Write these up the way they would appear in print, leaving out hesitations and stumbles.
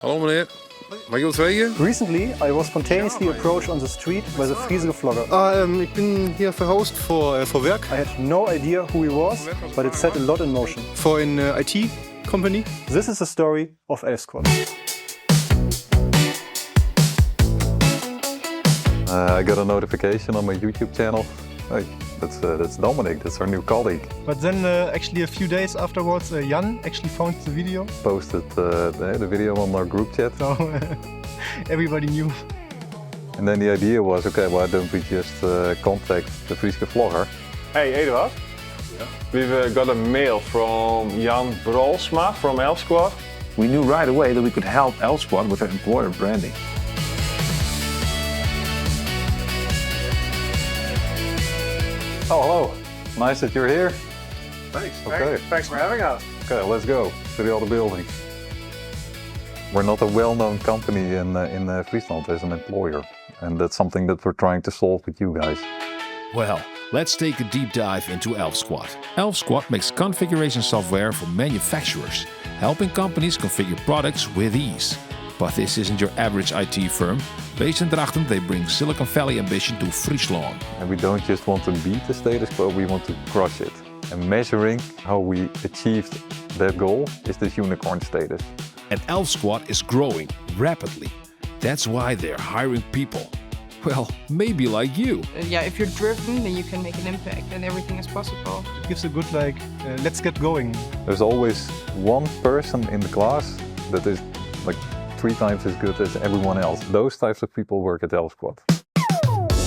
Hallo meneer, mag ik wat wegen? Recently, I was spontaneously approached on the street by the 𝗪𝗪𝗂 𝗘𝗹𝗳𝘀𝗾. Ik ben hier verhuisd voor werk. I had no idea who he was, but it set a lot in motion. Voor een IT company. This is the story of Elfsquad. I got a notification on my YouTube channel. Hey, that's Dominic, that's our new colleague. But then actually a few days afterwards, Jan actually found the video. Posted the video on our group chat. So everybody knew. And then the idea was, okay, why don't we just contact the 𝗪𝗪𝗂 Hey Eduard, we've got a mail from 𝗪𝗵𝘁 from Elfsquad. We knew right away that we could help Elfsquad with their employer branding. Oh, hello. Nice that you're here. Thanks. Okay. Thanks for having us. Okay, let's go to the other building. We're not a well-known company in Friesland as an employer, and that's something that we're trying to solve with you guys. Well, let's take a deep dive into Elfsquad. Elfsquad makes configuration software for manufacturers, helping companies configure products with ease. But this isn't your average IT firm. Based in Drachten, they bring Silicon Valley ambition to Friesland. And we don't just want to beat the status quo, we want to crush it. And measuring how we achieved that goal is this unicorn status. And Elfsquad is growing rapidly. That's why they're hiring people. Well, maybe like you. Yeah, if you're driven, then you can make an impact and everything is possible. It gives a good let's get going. There's always one person in the class that is like 3 times as good as everyone else. Those types of people work at Elfsquad.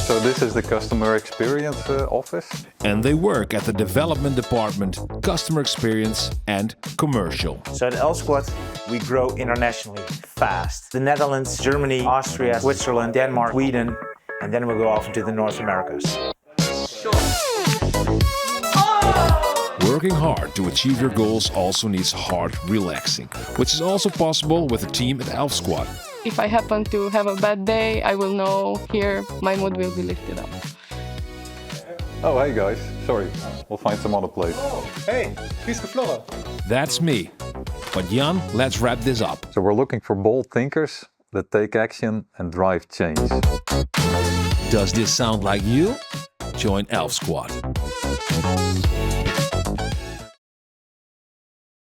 So this is the customer experience office. And they work at the development department, customer experience and commercial. So at Elfsquad, we grow internationally fast. The Netherlands, Germany, Austria, Switzerland, Denmark, Sweden, and then we'll go off into the North Americas. Working hard to achieve your goals also needs hard relaxing, which is also possible with a team at Elfsquad. If I happen to have a bad day, I will know here my mood will be lifted up. Oh, hey guys, sorry, we'll find some other place. Hey, 𝗪𝗪𝗂. That's me. But Jan, let's wrap this up. So we're looking for bold thinkers that take action and drive change. Does this sound like you? Join Elfsquad.